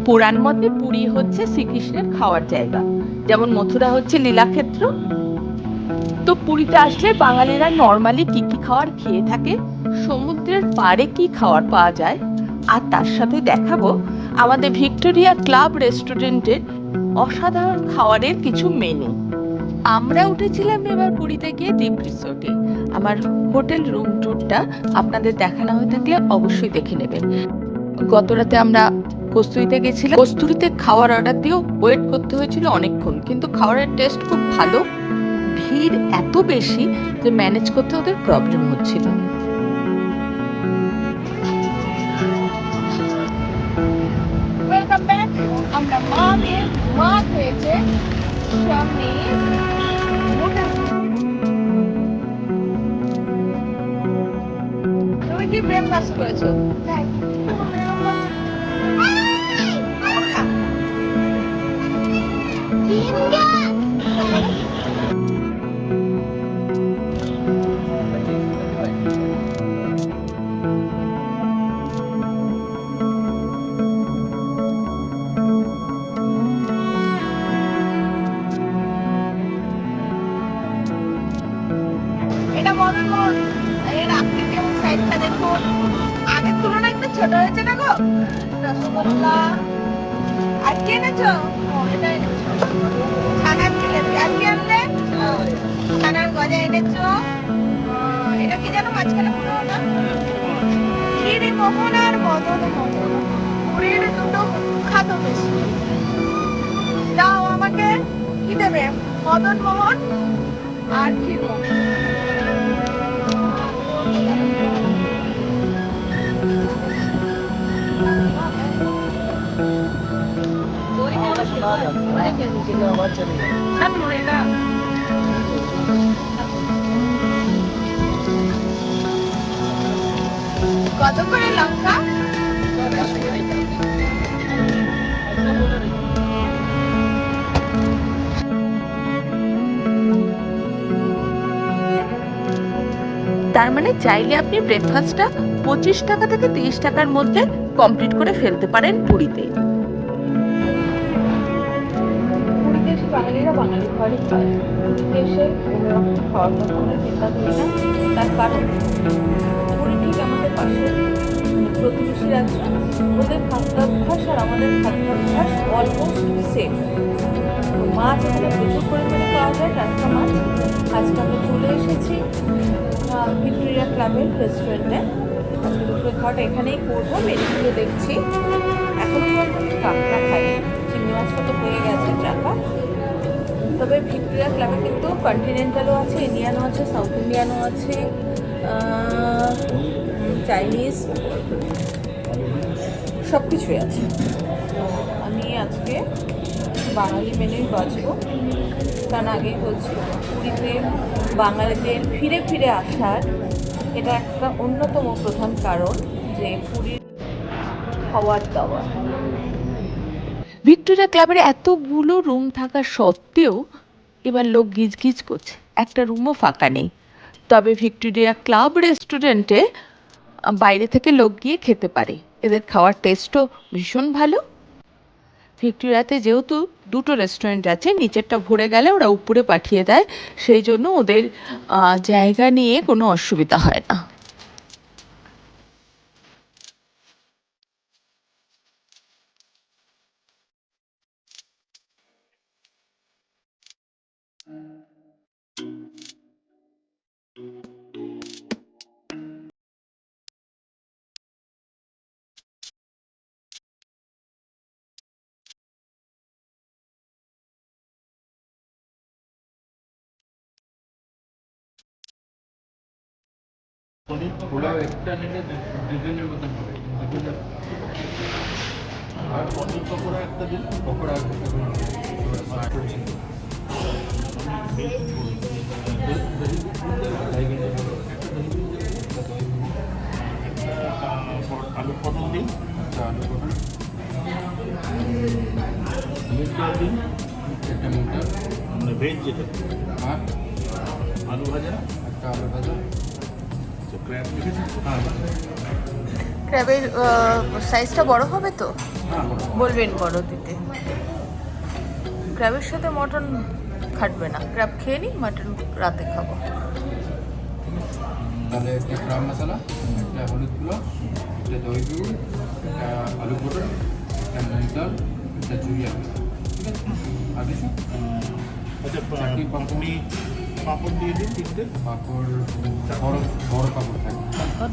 পুরাণ মতে পুরী হচ্ছে শ্রীকৃষ্ণের খাওয়ার জায়গা, যেমন মথুরা হচ্ছে লীলাক্ষেত্র। তো পুরীতে আসলে বাঙালিরা নর্মালি কি কি খাবার খেয়ে থাকে, সমুদ্রের পাড়ে কি খাবার পাওয়া যায়, আর তার সাথে দেখাবো আমাদের ভিক্টোরিয়া ক্লাব রেস্টুরেন্টের অসাধারণ খাবারের কিছু মেনু। আমরা উঠেছিলাম এবার পুরীতে গিয়ে দ্বীপ রিসোর্টে। আমার হোটেল রুম ট্যুরটা আপনাদের দেখানো হয়ে থাকলে অবশ্যই দেখে নেবেন। গত রাতে আমরা কস্তুরিতে গেছিলাম। কস্তুরিতে খাওয়ার অর্ডার দিয়েও ওয়েট করতে হয়েছিল অনেকক্ষণ, কিন্তু খাবারের টেস্ট খুব ভালো। ভিড় এত বেশি যে ম্যানেজ করতে ওদের প্রবলেম হচ্ছিল। Welcome back. আমরা মা হয়েছে সামনে। তুমি কি ব্রেকফাস্ট করেছো? এটা মদন মোহন, এর আকৃতি এবং সাইজটা দেখুন আগের তুলনায় একটু ছোট হয়েছে না গো। রসগোল্লা আর কি এনেছো? এটা এনেছো ছানার জিলেপি। আর কি আনলে? ছানার গজা এনেছো। এটা কি যেন মাঝখানে পুরো না ক্ষীরি মোহন আর মদন মোহন, পুরীর দুটো বিখ্যাত মিষ্টি। দাও আমাকে কি দেবে? মদন মোহন আর ক্ষীর মোহন। কত করে লঙ্কা? তার মানে চাইলে আপনি ব্রেকফাস্টটা 25 টাকা থেকে 30 টাকার মধ্যে কমপ্লিট করে ফেলতে পারেন পুরীতে। পুরীতে এসে বাঙালিরা বাঙালি খাবারই খায়। পুরীতে এসে অন্যরকম খাওয়ার কথা আমরা চিন্তা করি না, তার কারণ পুরী ঠিক আমাদের পাশে প্রতিবেশী রাজ্য। ওদের খাদ্যাভ্যাস আর আমাদের খাদ্যাভ্যাস অলমোস্ট সেম। তো মাছ এখানে প্রচুর পরিমাণে পাওয়া যায়, টাটকা মাছ। আজকে আমরা চলে এসেছি ভিক্টোরিয়া ক্লাবের রেস্টুরেন্টে। আজকে দুপুরের খাওয়াটা এখানেই করবো। মেনুগুলো দেখছি, এখনো পর্যন্ত কাঁকড়া খাইনি, চিংড়ি মাছটা তো হয়ে গেছে টাকা। তবে ভিক্টোরিয়া ক্লাবে কিন্তু কন্টিনেন্টালও আছে, ইন্ডিয়ানও আছে, সাউথ ইন্ডিয়ানও আছে, চাইনিজ, সব কিছুই আছে। আমি আজকে বাঙালি মেনুই বাঁচবো, কারণ আগেই বলছি পুরীতে বাঙালিদের ফিরে ফিরে আসার এটা একটা অন্যতম প্রধান কারণ যে পুরীর খাওয়ার দাওয়া। ভিক্টোরিয়া ক্লাবের এতগুলো রুম থাকা সত্ত্বেও এবার লোক গিজগিজ করছে, একটা রুমও ফাঁকা নেই। তবে ভিক্টোরিয়া ক্লাব রেস্টুরেন্টে বাইরে থেকে লোক গিয়ে খেতে পারে, এদের খাওয়ার টেস্টও ভীষণ ভালো। ভিক্টোরিয়াতে যেহেতু দুটো রেস্টুরেন্ট আছে, নিচেরটা ভরে গেলে ওরা উপরে পাঠিয়ে দেয়, সেই জন্য ওদের জায়গা নিয়ে কোনো অসুবিধা হয় না। পনির পোলাও একটা নিলে দুজনের মতন হবে, আর পনির পকোড়া একটা দিন পকোড়া আলু পটল দিন, একটা আলু পটল মিষ্টি দিন, একটা মোটা ভেজ যেটা, আর আলু ভাজা, একটা আলু ভাজা, ক্র্যাব দেখেছি? হ্যাঁ ক্র্যাবের সাইজটা বড় হবে তো? হ্যাঁ বলবেন বড় দিতে। ক্র্যাবের সাথে মটন খাটবে না, ক্র্যাব খেয়ে নিই, মটন রাতে খাবো। তাহলে একটা ক্রাম মশলা, একটা হলুদ গুঁড়ো, একটা দই গুঁড়ো, একটা আলু পটল, একটা মুগ ডাল, একটা চুইয়া, ঠিক আছে? আর কিছু? আচ্ছা চাটনি আপনি পাঁপড় দিয়ে দিন তিনটে, পাঁপড়, বড় বড় পাঁপড় থাকে।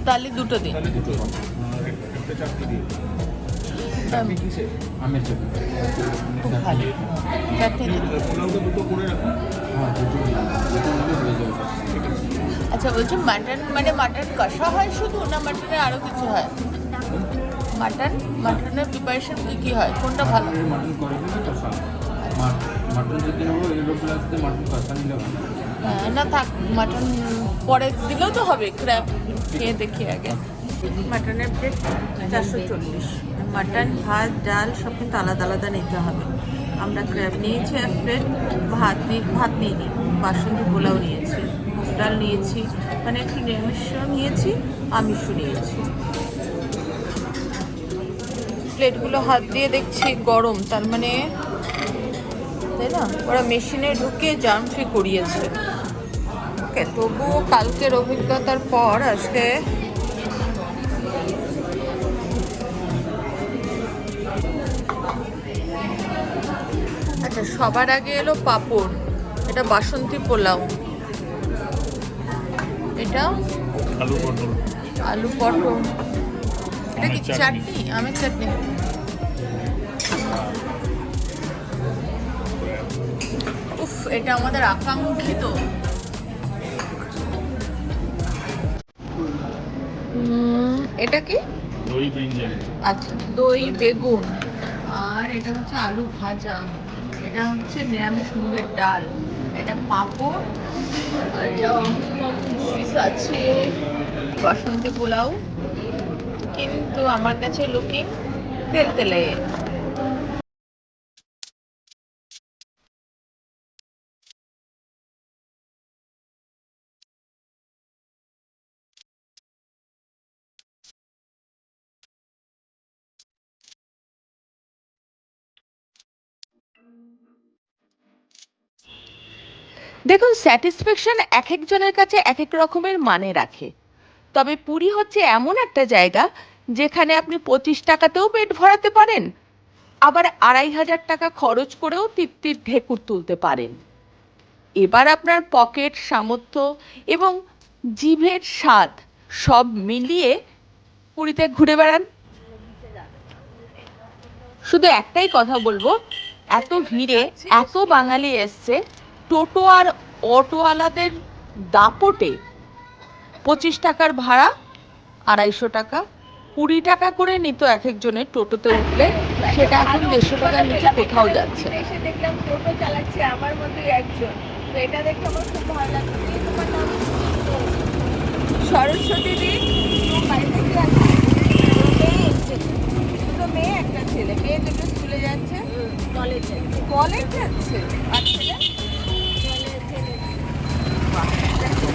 তাহলে দুটো দিন। তাহলে দুটো পাঁপড় আর একটা চাটনি দিয়ে দিন। চাটনি কিসে? আমের চাটনি। খুব ভালো চাটনি দিন। পোলাওটা দুটো করে রাখুন। হ্যাঁ দুটো হলে হয়ে যাবে। আচ্ছা বলছি মাটন মানে মাটন কষা হয় শুধু, না মাটনে আরো কিছু হয়? মাটনের প্রিপারেশন কি হয়, কোনটা ভালো? মাটন করে দিলে কষা, মাটন যদি নেবো এর উপরে আসতে মাটন কষা নিলে ভালো। হ্যাঁ, না থাক, মাটন পরে দিলেও তো হবে। ক্র্যাব খেয়ে দেখি আগে। মাটনের প্লেট 440। মাটন, ভাত, ডাল সব কিন্তু আলাদা আলাদা নিতে হবে। আমরা ক্র্যাব নিয়েছি এক প্লেট, ভাত নিয়ে নিই, বাসন্তী পোলাও নিয়েছি, মুগ ডাল নিয়েছি, মানে একটু নিরামিষও নিয়েছি, আমিষও নিয়েছি। প্লেটগুলো হাত দিয়ে দেখছি গরম, তার মানে তাই না, ওরা মেশিনে ঢুকিয়ে জার্ম ফ্রি করিয়েছে। ওকে, তবুও কালকের অভিজ্ঞতার পর আজকে আচ্ছা সবার আগে এলো পাঁপড়, এটা বাসন্তী পোলাও, এটা আলু পটল, আলু পটল, এটা কি আমের চাটনি। চাটনি? আমের চাটনি। উফ, এটা আমাদের আকাঙ্ক্ষিত। এটা কি? দই ব্রিঞ্জালি। আচ্ছা, দই বেগুন, আর এটা হচ্ছে আলু ভাজা, এটা হচ্ছে নিরামিষ মুগের ডাল, এটা পাঁপড়, আর এটা ফিশ আছে, বাসন্তী পোলাও, কিন্তু আমার কাছে লুকিং তেলতেলে। দেখুন, স্যাটিসফ্যাকশন এক একজনের কাছে এক এক রকমের মানে রাখে। তবে পুরী হচ্ছে এমন একটা জায়গা যেখানে আপনি 25 টাকাতেও পেট ভরাতে পারেন, আবার 2500 টাকা খরচ করেও তৃপ্তির ঢেকুর তুলতে পারেন। এবার আপনার পকেট সামর্থ্য এবং জিভের স্বাদ সব মিলিয়ে পুরীতে ঘুরে বেড়ান। শুধু একটাই কথা বলবো, এত ভিড়ে এত বাঙালি এসছে, টোটো আর অটোওয়ালাদের দাপটে 25 টাকার ভাড়া 250 টাকা, 20 টাকা করে নিত এক একজনের টোটোতে উঠলে, সেটা এখন 150 টাকার নিচে কোথাও যাচ্ছে না। এসে দেখলাম টোটো চালাচ্ছে আমার মতোই একজন, তো এটা দেখে আমার খুব ভালো লাগছে। এই তোমার নাম সরস্বতী দি, তো বাড়ি থেকে আসছে, মেয়ে এসছে, দুটো মেয়ে একটা ছেলে, মেয়ে দুটো স্কুলে যাচ্ছে, কলেজ যাচ্ছে, আর ছেলে বাহ, দেখো,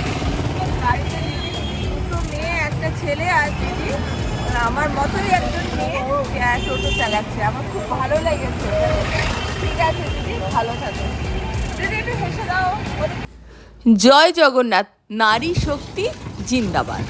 বাড়িতে দুটো মেয়ে একটা ছেলে, আর দিদি আমার মতোই একজন মেয়ে টোটো চালাচ্ছে, আমার খুব ভালো লেগেছে। ঠিক আছে দিদি, ভালো থাকো। দিদি একটু হেসে দাও। জয় জগন্নাথ, নারী শক্তি জিন্দাবাদ।